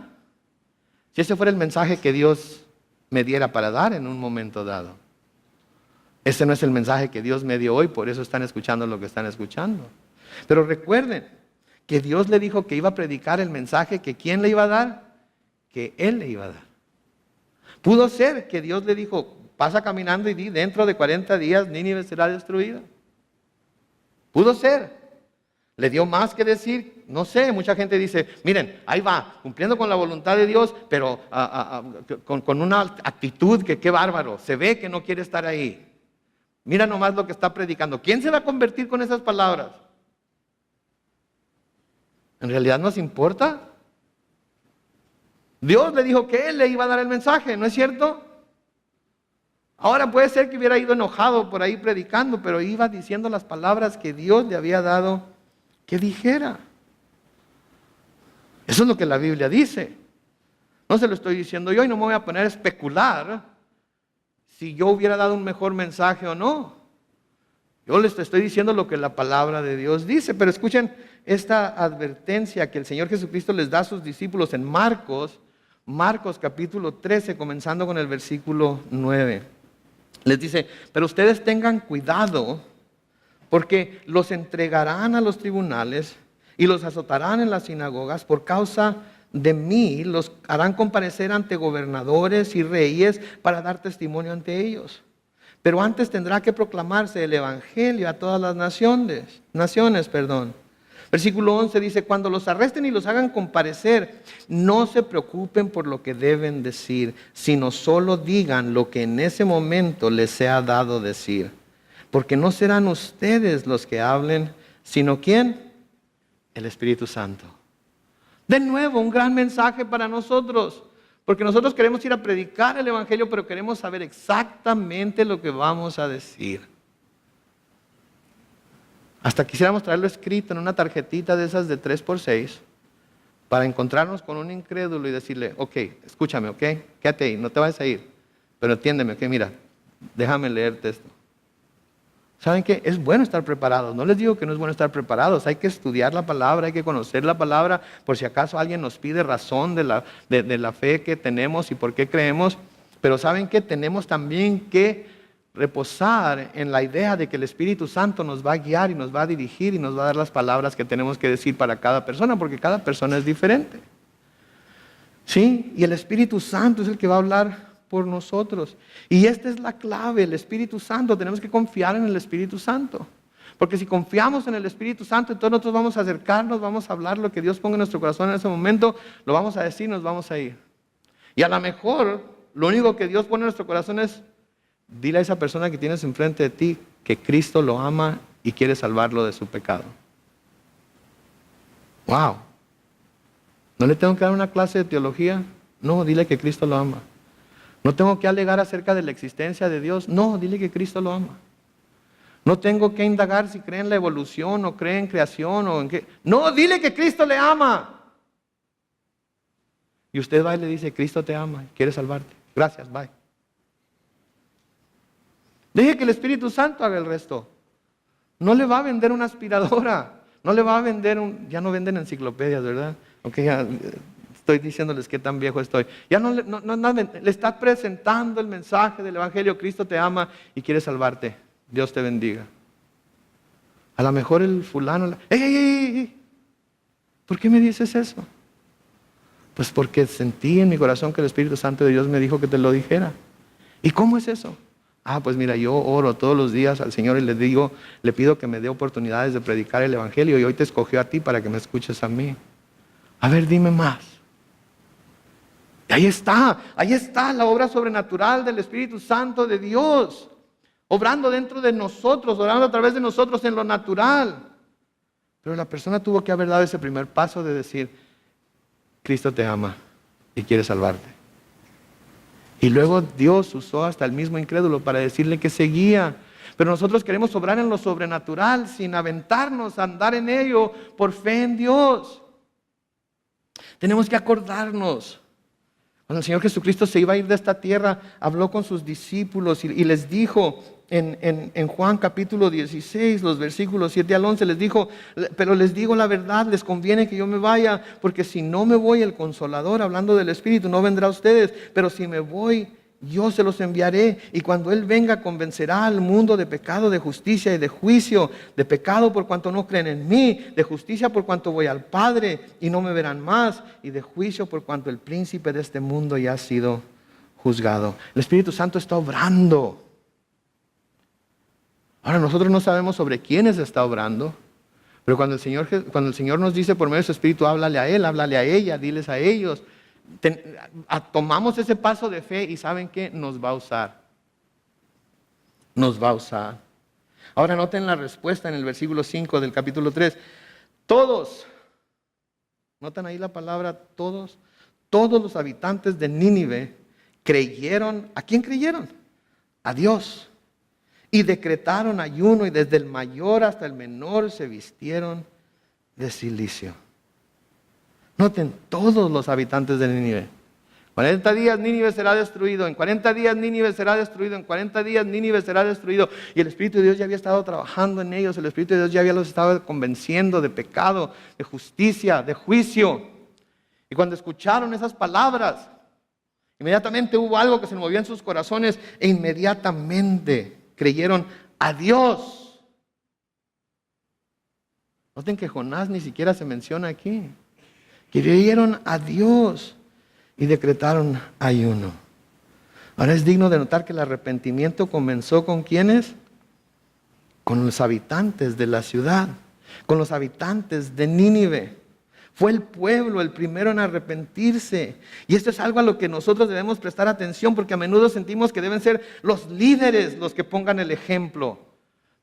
si ese fuera el mensaje que Dios me diera para dar en un momento dado. Ese no es el mensaje que Dios me dio hoy, por eso están escuchando lo que están escuchando. Pero recuerden que Dios le dijo que iba a predicar el mensaje que ¿quién le iba a dar? Que Él le iba a dar. Pudo ser que Dios le dijo, pasa caminando y di, dentro de 40 días Nínive será destruida. Pudo ser. Le dio más que decir, no sé, mucha gente dice, miren, ahí va, cumpliendo con la voluntad de Dios, pero con una actitud que qué bárbaro, se ve que no quiere estar ahí. Mira nomás lo que está predicando. ¿Quién se va a convertir con esas palabras? ¿En realidad nos importa? Dios le dijo que Él le iba a dar el mensaje, ¿no es cierto? Ahora puede ser que hubiera ido enojado por ahí predicando, pero iba diciendo las palabras que Dios le había dado que dijera. Eso es lo que la Biblia dice. No se lo estoy diciendo yo y no me voy a poner a especular si yo hubiera dado un mejor mensaje o no. Yo les estoy diciendo lo que la palabra de Dios dice, pero escuchen esta advertencia que el Señor Jesucristo les da a sus discípulos en Marcos capítulo 13, comenzando con el versículo 9. Les dice, pero ustedes tengan cuidado, porque los entregarán a los tribunales y los azotarán en las sinagogas por causa de mí, los harán comparecer ante gobernadores y reyes para dar testimonio ante ellos. Pero antes tendrá que proclamarse el evangelio a todas las naciones. Versículo 11 dice, cuando los arresten y los hagan comparecer, no se preocupen por lo que deben decir, sino solo digan lo que en ese momento les sea dado decir. porque no serán ustedes los que hablen, sino ¿quién? El Espíritu Santo. De nuevo, un gran mensaje para nosotros, porque nosotros queremos ir a predicar el Evangelio, pero queremos saber exactamente lo que vamos a decir. Hasta quisiéramos traerlo escrito en una tarjetita de esas de 3x6, para encontrarnos con un incrédulo y decirle, ok, escúchame, ok, quédate ahí, no te vayas a ir, pero entiéndeme, ok, mira, déjame leerte esto. ¿Saben qué? Es bueno estar preparados. No les digo que no es bueno estar preparados. Hay que estudiar la palabra, hay que conocer la palabra, por si acaso alguien nos pide razón de la fe que tenemos y por qué creemos. Pero ¿saben qué? Tenemos también que reposar en la idea de que el Espíritu Santo nos va a guiar y nos va a dirigir y nos va a dar las palabras que tenemos que decir para cada persona, porque cada persona es diferente. ¿Sí? Y el Espíritu Santo es el que va a hablar por nosotros. Y esta es la clave, el Espíritu Santo. Tenemos que confiar en el Espíritu Santo. Porque si confiamos en el Espíritu Santo, entonces nosotros vamos a acercarnos, vamos a hablar lo que Dios ponga en nuestro corazón en ese momento, lo vamos a decir, nos vamos a ir. Y a lo mejor, lo único que Dios pone en nuestro corazón es, dile a esa persona que tienes enfrente de ti que Cristo lo ama y quiere salvarlo de su pecado. Wow. ¿No le tengo que dar una clase de teología? No, dile que Cristo lo ama. ¿No tengo que alegar acerca de la existencia de Dios? No, dile que Cristo lo ama. No tengo que indagar si cree en la evolución o cree en creación o en qué. No, dile que Cristo le ama. Y usted va y le dice, Cristo te ama, quiere salvarte. Gracias, bye. Deje que el Espíritu Santo haga el resto. No le va a vender una aspiradora. No le va a vender ya no venden enciclopedias, ¿verdad? Ok, ya estoy diciéndoles qué tan viejo estoy. Ya le está presentando el mensaje del Evangelio. Cristo te ama y quiere salvarte. Dios te bendiga. A lo mejor el fulano, ¡Ey! ¿Por qué me dices eso? Pues porque sentí en mi corazón que el Espíritu Santo de Dios me dijo que te lo dijera. ¿Y cómo es eso? Pues mira, yo oro todos los días al Señor y le pido que me dé oportunidades de predicar el Evangelio y hoy te escogió a ti para que me escuches a mí. A ver, dime más. Y ahí está la obra sobrenatural del Espíritu Santo de Dios, obrando dentro de nosotros, obrando a través de nosotros en lo natural. Pero la persona tuvo que haber dado ese primer paso de decir, Cristo te ama y quiere salvarte. Y luego Dios usó hasta el mismo incrédulo para decirle que seguía. Pero nosotros queremos obrar en lo sobrenatural sin aventarnos a andar en ello por fe en Dios. Tenemos que acordarnos. Cuando el Señor Jesucristo se iba a ir de esta tierra, habló con sus discípulos y les dijo en Juan capítulo 16, los versículos 7 al 11, les dijo, pero les digo la verdad, les conviene que yo me vaya, porque si no me voy, el Consolador, hablando del Espíritu, no vendrá a ustedes, pero si me voy, yo se los enviaré, y cuando Él venga convencerá al mundo de pecado, de justicia y de juicio, de pecado por cuanto no creen en mí, de justicia por cuanto voy al Padre y no me verán más, y de juicio por cuanto el príncipe de este mundo ya ha sido juzgado. El Espíritu Santo está obrando. Ahora nosotros no sabemos sobre quiénes está obrando, pero cuando el Señor nos dice por medio de su Espíritu, háblale a Él, háblale a ella, diles a ellos, tomamos ese paso de fe y ¿saben qué? Nos va a usar. Nos va a usar. Ahora noten la respuesta en el versículo 5 del capítulo 3. Todos, notan ahí la palabra todos, todos los habitantes de Nínive creyeron. ¿A quién creyeron? A Dios. Y decretaron ayuno y desde el mayor hasta el menor se vistieron de cilicio. Noten, todos los habitantes de Nínive. 40 días Nínive será destruido, en 40 días Nínive será destruido, en 40 días Nínive será destruido. Y el Espíritu de Dios ya había estado trabajando en ellos, el Espíritu de Dios ya había los estado convenciendo de pecado, de justicia, de juicio. Y cuando escucharon esas palabras, inmediatamente hubo algo que se movió en sus corazones e inmediatamente creyeron a Dios. Noten que Jonás ni siquiera se menciona aquí. Creyeron a Dios y decretaron ayuno. Ahora es digno de notar que el arrepentimiento comenzó ¿con quiénes? Con los habitantes de la ciudad, con los habitantes de Nínive. Fue el pueblo el primero en arrepentirse. Y esto es algo a lo que nosotros debemos prestar atención, porque a menudo sentimos que deben ser los líderes los que pongan el ejemplo.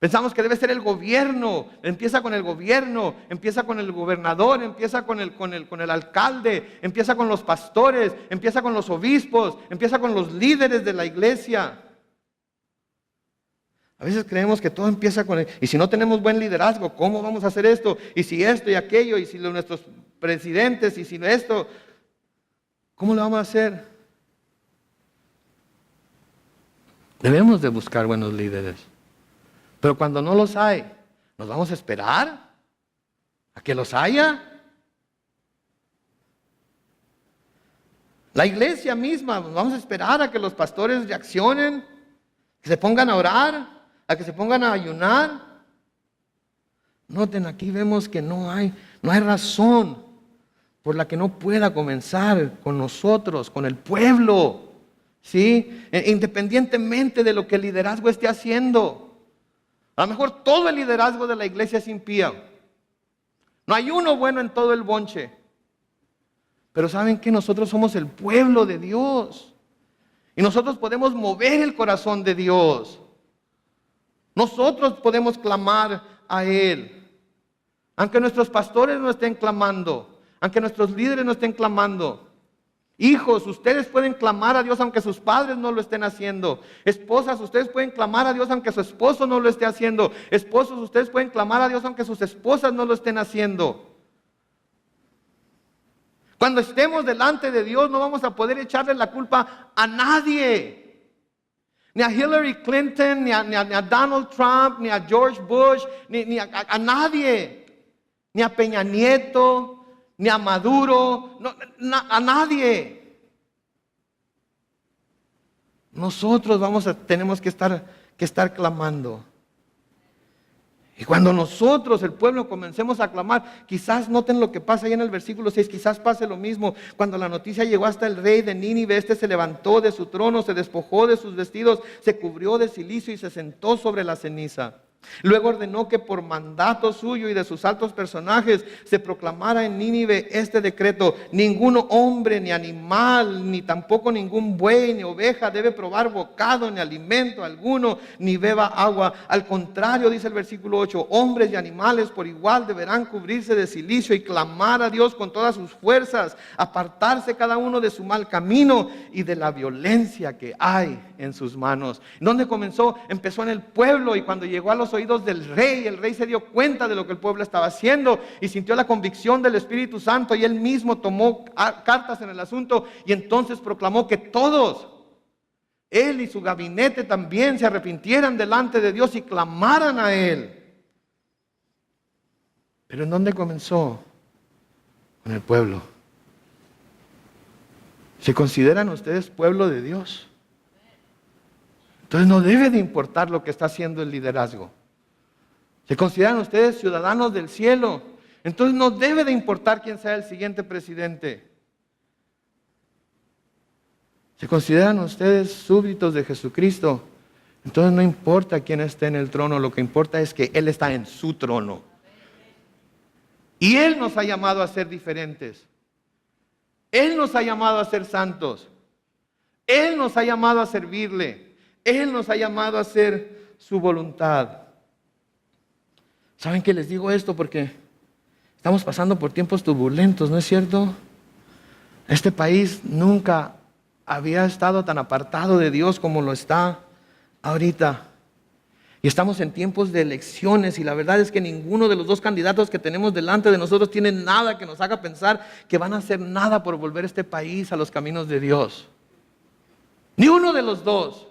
Pensamos que debe ser el gobierno, empieza con el gobierno, empieza con el gobernador, empieza con el alcalde, empieza con los pastores, empieza con los obispos, empieza con los líderes de la iglesia. A veces creemos que todo empieza con y si no tenemos buen liderazgo, ¿cómo vamos a hacer esto? Y si esto y aquello, y si nuestros presidentes, y si esto, ¿cómo lo vamos a hacer? Debemos de buscar buenos líderes. Pero cuando no los hay, ¿nos vamos a esperar a que los haya? La iglesia misma, ¿vamos a esperar a que los pastores reaccionen? ¿Que se pongan a orar? ¿A que se pongan a ayunar? Noten, aquí vemos que no hay razón por la que no pueda comenzar con nosotros, con el pueblo, ¿sí? Independientemente de lo que el liderazgo esté haciendo. A lo mejor todo el liderazgo de la iglesia es impío. No hay uno bueno en todo el bonche. Pero ¿saben qué? Nosotros somos el pueblo de Dios. Y nosotros podemos mover el corazón de Dios. Nosotros podemos clamar a Él. Aunque nuestros pastores no estén clamando, aunque nuestros líderes no estén clamando. Hijos, ustedes pueden clamar a Dios aunque sus padres no lo estén haciendo. Esposas, ustedes pueden clamar a Dios aunque su esposo no lo esté haciendo. Esposos, ustedes pueden clamar a Dios aunque sus esposas no lo estén haciendo. Cuando estemos delante de Dios no vamos a poder echarle la culpa a nadie. Ni a Hillary Clinton, ni a Donald Trump, ni a George Bush, ni a nadie. Ni a Peña Nieto, ni a Maduro, a nadie. Nosotros tenemos que estar clamando. Y cuando nosotros, el pueblo, comencemos a clamar, quizás noten lo que pasa ahí en el versículo 6, quizás pase lo mismo. Cuando la noticia llegó hasta el rey de Nínive, este se levantó de su trono, se despojó de sus vestidos, se cubrió de cilicio y se sentó sobre la ceniza. Luego ordenó que por mandato suyo y de sus altos personajes se proclamara en Nínive este decreto: ningún hombre ni animal, ni tampoco ningún buey ni oveja debe probar bocado ni alimento alguno, ni beba agua. Al contrario, dice el versículo 8, hombres y animales por igual deberán cubrirse de cilicio y clamar a Dios con todas sus fuerzas, apartarse cada uno de su mal camino y de la violencia que hay en sus manos. ¿Dónde comenzó? Empezó en el pueblo, y cuando llegó a los oídos del rey, el rey se dio cuenta de lo que el pueblo estaba haciendo y sintió la convicción del Espíritu Santo, y él mismo tomó cartas en el asunto y entonces proclamó que todos, él y su gabinete también, se arrepintieran delante de Dios y clamaran a Él. Pero ¿en dónde comenzó? Con el pueblo. ¿Se consideran ustedes pueblo de Dios? Entonces no debe de importar lo que está haciendo el liderazgo. ¿Se consideran ustedes ciudadanos del cielo? Entonces no debe de importar quién sea el siguiente presidente. ¿Se consideran ustedes súbditos de Jesucristo? Entonces no importa quién esté en el trono, lo que importa es que Él está en su trono. Y Él nos ha llamado a ser diferentes. Él nos ha llamado a ser santos. Él nos ha llamado a servirle. Él nos ha llamado a hacer su voluntad. ¿Saben que les digo esto? Porque estamos pasando por tiempos turbulentos, ¿no es cierto? Este país nunca había estado tan apartado de Dios como lo está ahorita. Y estamos en tiempos de elecciones, y la verdad es que ninguno de los dos candidatos que tenemos delante de nosotros tiene nada que nos haga pensar que van a hacer nada por volver este país a los caminos de Dios. Ni uno de los dos.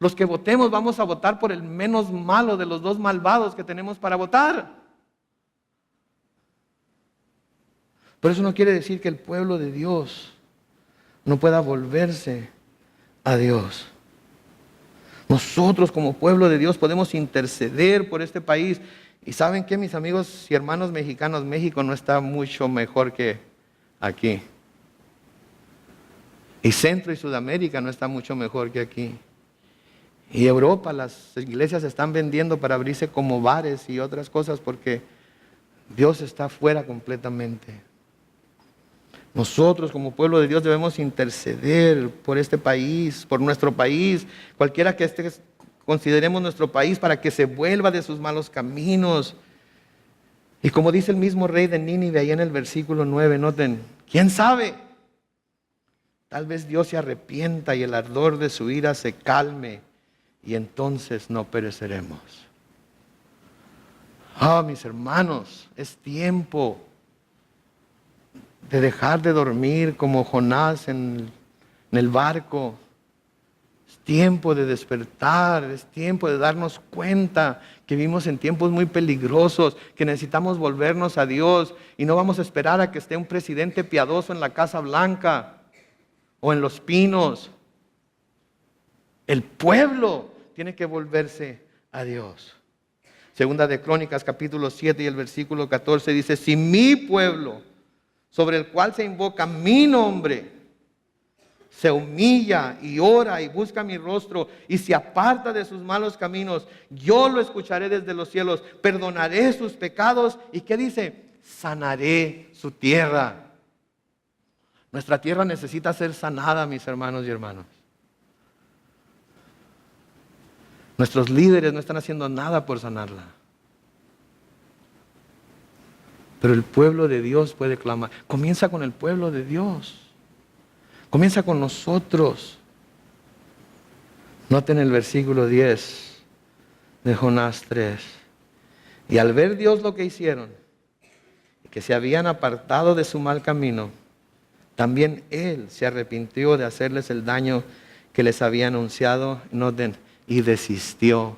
Los que votemos vamos a votar por el menos malo de los dos malvados que tenemos para votar. Pero eso no quiere decir que el pueblo de Dios no pueda volverse a Dios. Nosotros como pueblo de Dios podemos interceder por este país. Y ¿saben qué, mis amigos y hermanos mexicanos? México no está mucho mejor que aquí. Y Centro y Sudamérica no está mucho mejor que aquí. Y Europa, las iglesias se están vendiendo para abrirse como bares y otras cosas porque Dios está fuera completamente. Nosotros como pueblo de Dios debemos interceder por este país, por nuestro país, cualquiera que esté consideremos nuestro país para que se vuelva de sus malos caminos. Y como dice el mismo rey de Nínive ahí en el versículo 9, noten, ¿quién sabe? Tal vez Dios se arrepienta y el ardor de su ira se calme y entonces no pereceremos. Mis hermanos, es tiempo de dejar de dormir como Jonás en el barco. Es tiempo de despertar, es tiempo de darnos cuenta que vivimos en tiempos muy peligrosos, que necesitamos volvernos a Dios y no vamos a esperar a que esté un presidente piadoso en la Casa Blanca o en Los Pinos. El pueblo tiene que volverse a Dios. Segunda de Crónicas, capítulo 7 y el versículo 14 dice, si mi pueblo, sobre el cual se invoca mi nombre, se humilla y ora y busca mi rostro y se aparta de sus malos caminos, yo lo escucharé desde los cielos, perdonaré sus pecados y ¿qué dice? Sanaré su tierra. Nuestra tierra necesita ser sanada, mis hermanos y hermanas. Nuestros líderes no están haciendo nada por sanarla. Pero el pueblo de Dios puede clamar. Comienza con el pueblo de Dios. Comienza con nosotros. Noten el versículo 10 de Jonás 3. Y al ver Dios lo que hicieron, que se habían apartado de su mal camino, también Él se arrepintió de hacerles el daño que les había anunciado. Noten, y desistió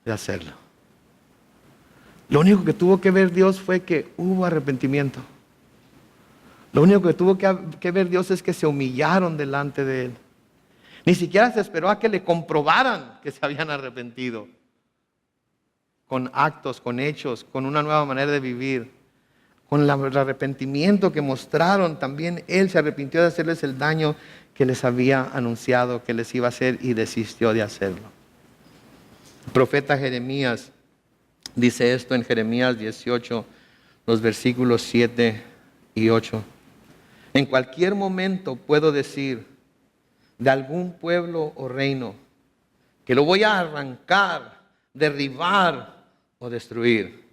de hacerlo. Lo único que tuvo que ver Dios fue que hubo arrepentimiento. Lo único que tuvo que ver Dios es que se humillaron delante de Él. Ni siquiera se esperó a que le comprobaran que se habían arrepentido. Con actos, con hechos, con una nueva manera de vivir. Con el arrepentimiento que mostraron, también Él se arrepintió de hacerles el daño que les había anunciado que les iba a hacer y desistió de hacerlo. El profeta Jeremías dice esto en Jeremías 18, los versículos 7 y 8. En cualquier momento puedo decir de algún pueblo o reino que lo voy a arrancar, derribar o destruir.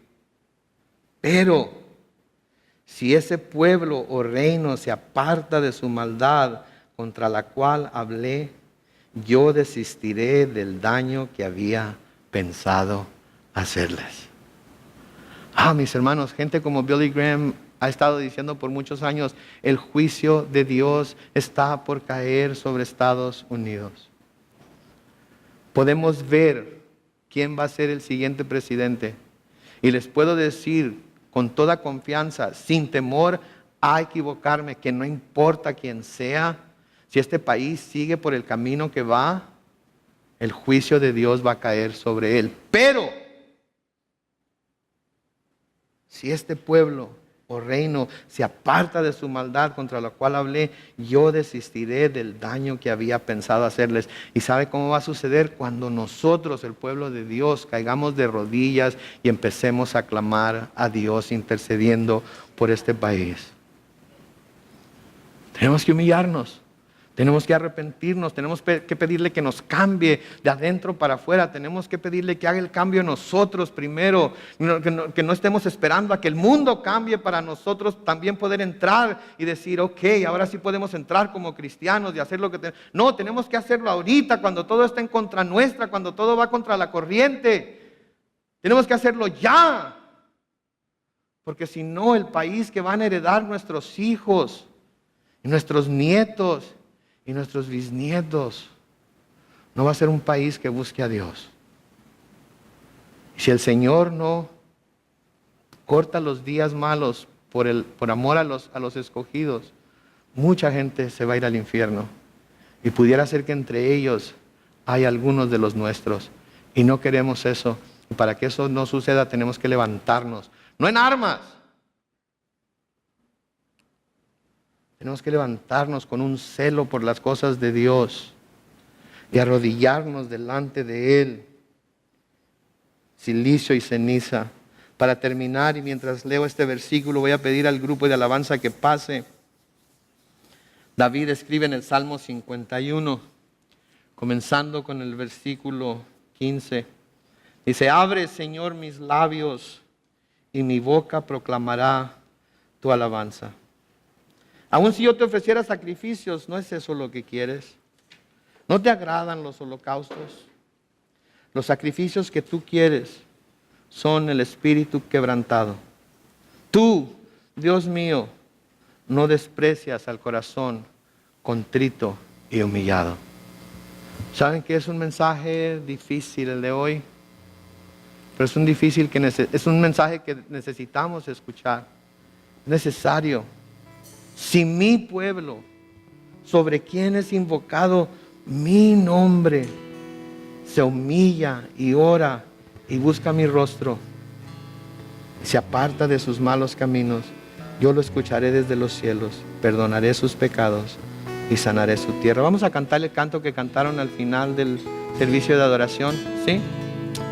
Pero si ese pueblo o reino se aparta de su maldad contra la cual hablé, yo desistiré del daño que había pensado hacerles. Mis hermanos, gente como Billy Graham ha estado diciendo por muchos años, el juicio de Dios está por caer sobre Estados Unidos. Podemos ver quién va a ser el siguiente presidente. Y les puedo decir con toda confianza, sin temor a equivocarme, que no importa quién sea, si este país sigue por el camino que va, el juicio de Dios va a caer sobre él. Pero, si este pueblo o reino se aparta de su maldad contra la cual hablé, yo desistiré del daño que había pensado hacerles. ¿Y sabe cómo va a suceder? Cuando nosotros, el pueblo de Dios, caigamos de rodillas y empecemos a clamar a Dios intercediendo por este país. Tenemos que humillarnos. Tenemos que arrepentirnos, tenemos que pedirle que nos cambie de adentro para afuera, tenemos que pedirle que haga el cambio nosotros primero, que no estemos esperando a que el mundo cambie para nosotros también poder entrar y decir, ok, ahora sí podemos entrar como cristianos y hacer lo que tenemos. No, tenemos que hacerlo ahorita, cuando todo está en contra nuestra, cuando todo va contra la corriente. Tenemos que hacerlo ya, porque si no, el país que van a heredar nuestros hijos y nuestros nietos y nuestros bisnietos no va a ser un país que busque a Dios. Y si el Señor no corta los días malos por amor a los escogidos, mucha gente se va a ir al infierno. Y pudiera ser que entre ellos hay algunos de los nuestros. Y no queremos eso. Y para que eso no suceda tenemos que levantarnos. No en armas. Tenemos que levantarnos con un celo por las cosas de Dios y arrodillarnos delante de Él, silicio y ceniza. Para terminar, y mientras leo este versículo, voy a pedir al grupo de alabanza que pase. David escribe en el Salmo 51, comenzando con el versículo 15. Dice, abre, Señor, mis labios y mi boca proclamará tu alabanza. Aun si yo te ofreciera sacrificios, ¿no es eso lo que quieres? ¿No te agradan los holocaustos? Los sacrificios que tú quieres son el espíritu quebrantado. Tú, Dios mío, no desprecias al corazón contrito y humillado. ¿Saben que es un mensaje difícil el de hoy? Pero es un mensaje que necesitamos escuchar. Es necesario. Si mi pueblo, sobre quien es invocado mi nombre, se humilla y ora y busca mi rostro, se aparta de sus malos caminos, yo lo escucharé desde los cielos, perdonaré sus pecados y sanaré su tierra. Vamos a cantar el canto que cantaron al final del servicio de adoración, ¿sí?